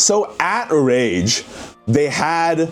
So at Rage, they had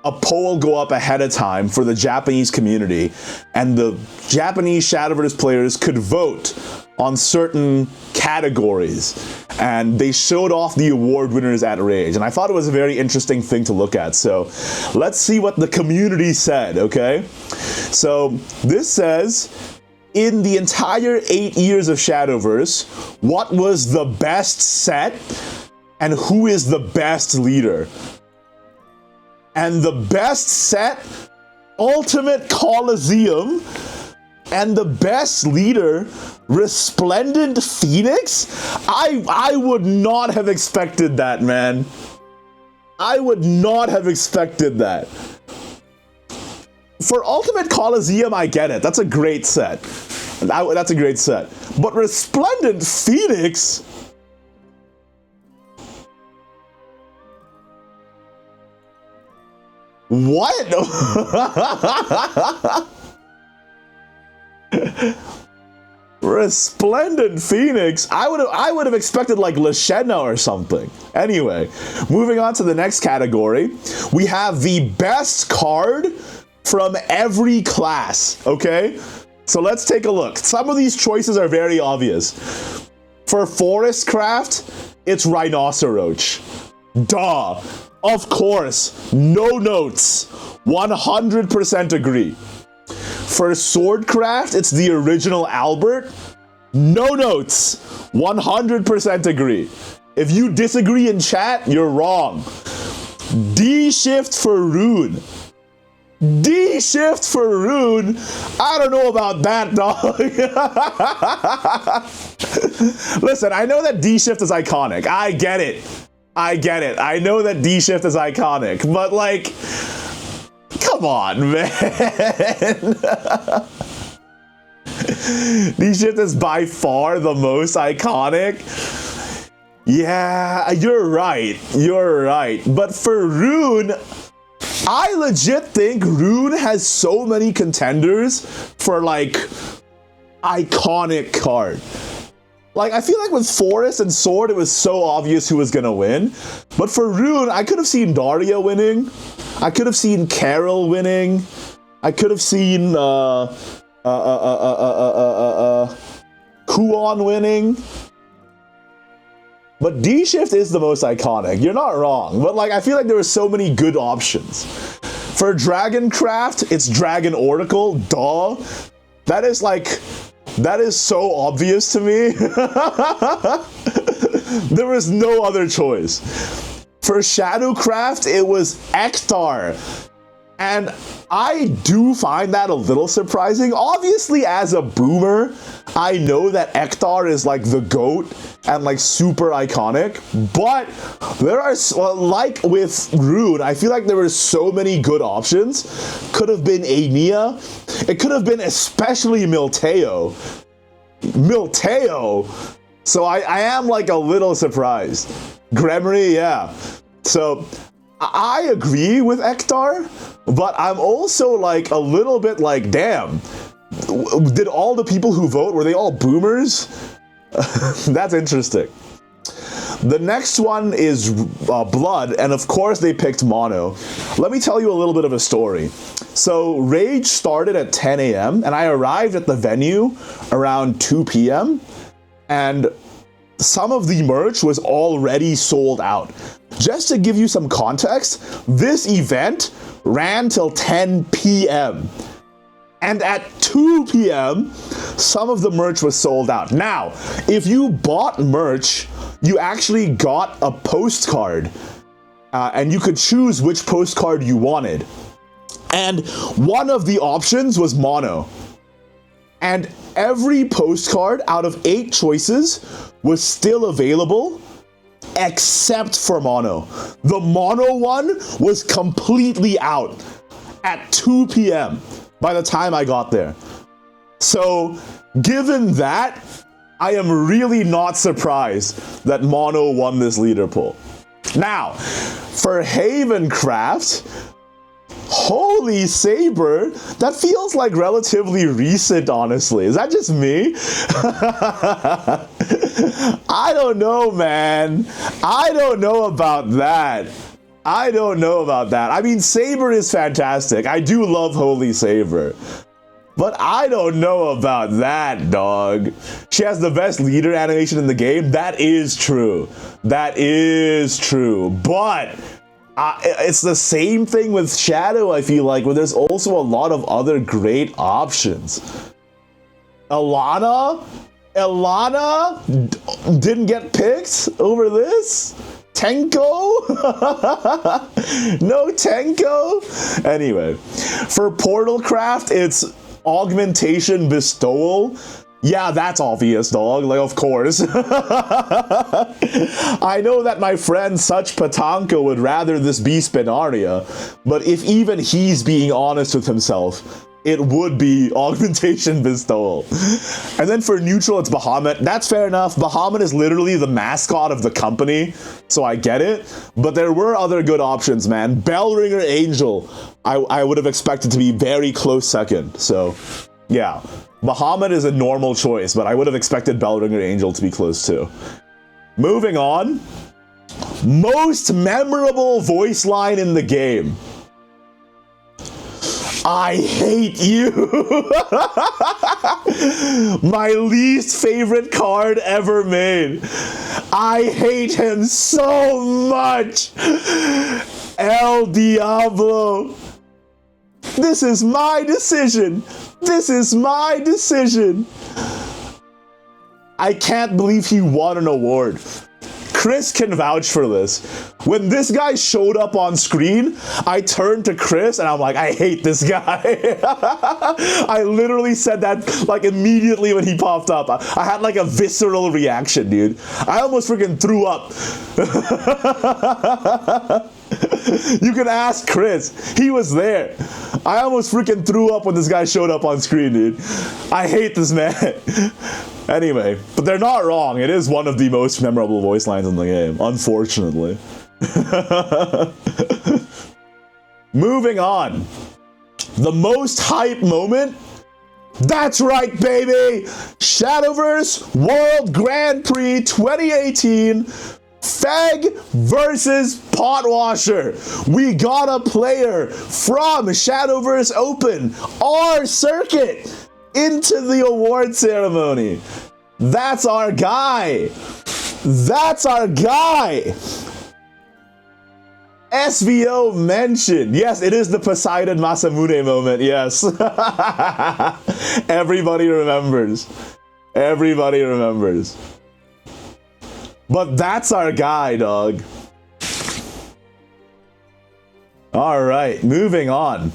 a poll go up ahead of time for the Japanese community, and the Japanese Shadowverse players could vote on certain categories, and they showed off the award winners at Rage, and I thought it was a very interesting thing to look at. So let's see what the community said, okay? So this says, in the entire 8 years of Shadowverse, what was the best set and who is the best leader? And the best set, Ultimate Coliseum, and the best leader, Resplendent Phoenix? I would not have expected that, man. I would not have expected that. For Ultimate Coliseum, I get it. That's a great set. That's a great set. But Resplendent Phoenix? What? Resplendent Phoenix? I would have expected like Lashena or something. Anyway, moving on to the next category, we have the best card from every class, okay? So let's take a look. Some of these choices are very obvious. For Forest Craft, it's Rhinoceroach. Duh. Of course, no notes. 100% agree. For Swordcraft, it's the original Albert. No notes. 100% agree. If you disagree in chat, you're wrong. D-Shift for Rune. D-Shift for Rune? I don't know about that, dog. Listen, I know that D-Shift is iconic. I get it. I get it. I know that D-Shift is iconic, but like, come on, man. D-Shift is by far the most iconic. Yeah, you're right. You're right. But for Rune, I legit think Rune has so many contenders for like iconic card. Like, I feel like with Forest and Sword, it was so obvious who was gonna win. But for Rune, I could have seen Daria winning. I could have seen Carol winning. I could have seen Huon winning. But D-Shift is the most iconic. You're not wrong. But like, I feel like there were so many good options. For Dragoncraft, it's Dragon Oracle. Duh. That is like... That is so obvious to me. There was no other choice. For Shadowcraft, it was Ektar. And I do find that a little surprising. Obviously, as a boomer, I know that Ektar is like the GOAT and like super iconic. But there are, like with Rune, I feel like there were so many good options. Could have been Aenia. It could have been especially Milteo. Milteo? So I am like a little surprised. Gremory, yeah. So I agree with Ektar, but I'm also like a little bit like, damn, did all the people who vote, were they all boomers? That's interesting. The next one is Blood, and of course they picked Mono. Let me tell you a little bit of a story. So Rage started at 10 a.m. and I arrived at the venue around 2 p.m. and some of the merch was already sold out. Just to give you some context, this event ran till 10 p.m. And at 2 p.m., some of the merch was sold out. Now, if you bought merch, you actually got a postcard, and you could choose which postcard you wanted. And one of the options was Mono. And every postcard out of 8 choices was still available, except for Mono. The Mono one was completely out at 2 p.m. by the time I got there. So, given that, I am really not surprised that Mono won this leader poll. Now, for Havencraft, Holy Saber, that feels like relatively recent, honestly. Is that just me? I don't know, man. I don't know about that. I don't know about that. I mean, Saber is fantastic. I do love Holy Saber. But I don't know about that, dog. She has the best leader animation in the game. That is true. That is true. But it's the same thing with Shadow, I feel like, where there's also a lot of other great options. Ilana didn't get picked over this? Tenko? No Tenko? Anyway, for Portal Craft, it's augmentation bestowal. Yeah, that's obvious, dog. Like, of course. I know that my friend Such Patanka would rather this be Spinaria, but if even he's being honest with himself, it would be augmentation bestowal. And then for neutral, it's Bahamut. That's fair enough. Bahamut is literally the mascot of the company, so I get it. But there were other good options, man. Bellringer Angel, I would have expected to be very close second. So, yeah. Bahamut is a normal choice, but I would have expected Bellringer Angel to be close too. Moving on. Most memorable voice line in the game. I hate you. My least favorite card ever made. I hate him so much. El Diablo. This is my decision. This is my decision. I can't believe he won an award. Chris can vouch for this. When this guy showed up on screen, I turned to Chris and I'm like, I hate this guy. I literally said that like immediately when he popped up. I had like a visceral reaction, dude. I almost freaking threw up. You can ask Chris. He was there. I almost freaking threw up when this guy showed up on screen, dude. I hate this man. Anyway, but they're not wrong. It is one of the most memorable voice lines in the game, unfortunately. Moving on. The most hype moment? That's right, baby! Shadowverse World Grand Prix 2018. Feg versus Potwasher. We got a player from Shadowverse Open, our circuit, into the award ceremony. That's our guy. That's our guy. SVO mentioned. Yes, it is the Poseidon Masamune moment. Yes. Everybody remembers. Everybody remembers. But that's our guy, dog. All right, moving on.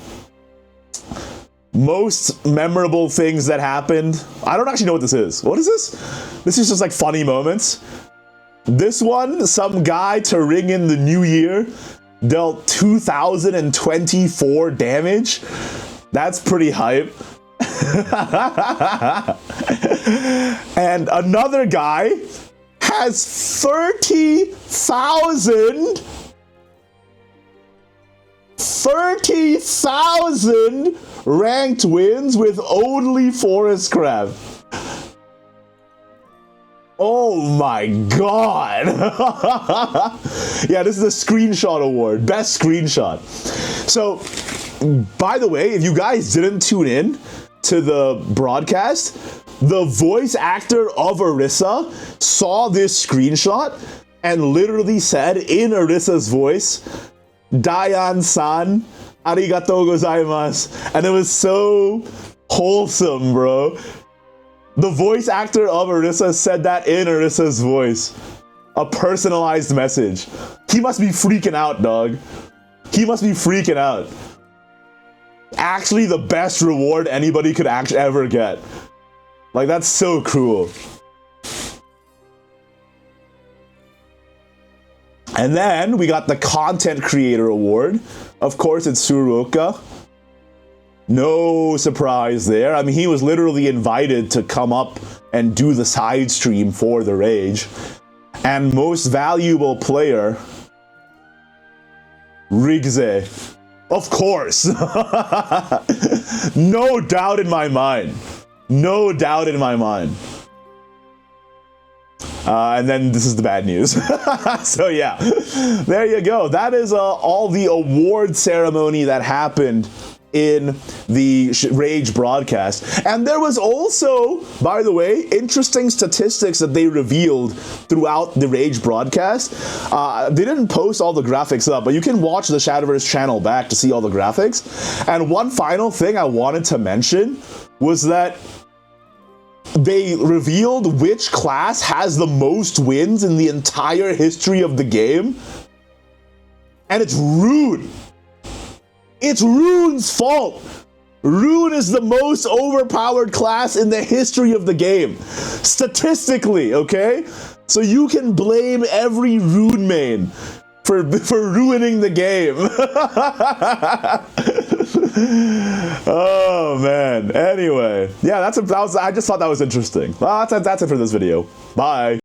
Most memorable things that happened. I don't actually know what this is. What is this? This is just like funny moments. This one, some guy to ring in the new year dealt 2,024 damage. That's pretty hype. And another guy has 30,000 ranked wins with only Forest Crab. Oh my god. Yeah, this is a screenshot award. Best screenshot. So, by the way, if you guys didn't tune in to the broadcast, the voice actor of Orisa saw this screenshot and literally said in Orisa's voice, Dayan-san, arigatou gozaimasu. And it was so wholesome, bro. The voice actor of Orisa said that in Orisa's voice. A personalized message. He must be freaking out, dog. He must be freaking out. Actually, the best reward anybody could ever get. Like, that's so cool. And then we got the Content Creator Award. Of course, it's Tsuruoka. No surprise there. I mean, he was literally invited to come up and do the side stream for the Rage. And most valuable player, Rigze. Of course. No doubt in my mind. No doubt in my mind. And then this is the bad news. So yeah, there you go. That is all the award ceremony that happened in the Rage broadcast. And there was also, by the way, interesting statistics that they revealed throughout the Rage broadcast. They didn't post all the graphics up, but you can watch the Shadowverse channel back to see all the graphics. And one final thing I wanted to mention was that they revealed which class has the most wins in the entire history of the game. And it's Rune. It's Rune's fault. Rune is the most overpowered class in the history of the game. Statistically, okay? So you can blame every Rune main for ruining the game. Oh man. Anyway, yeah, I just thought that was interesting. Well, that's it for this video. Bye.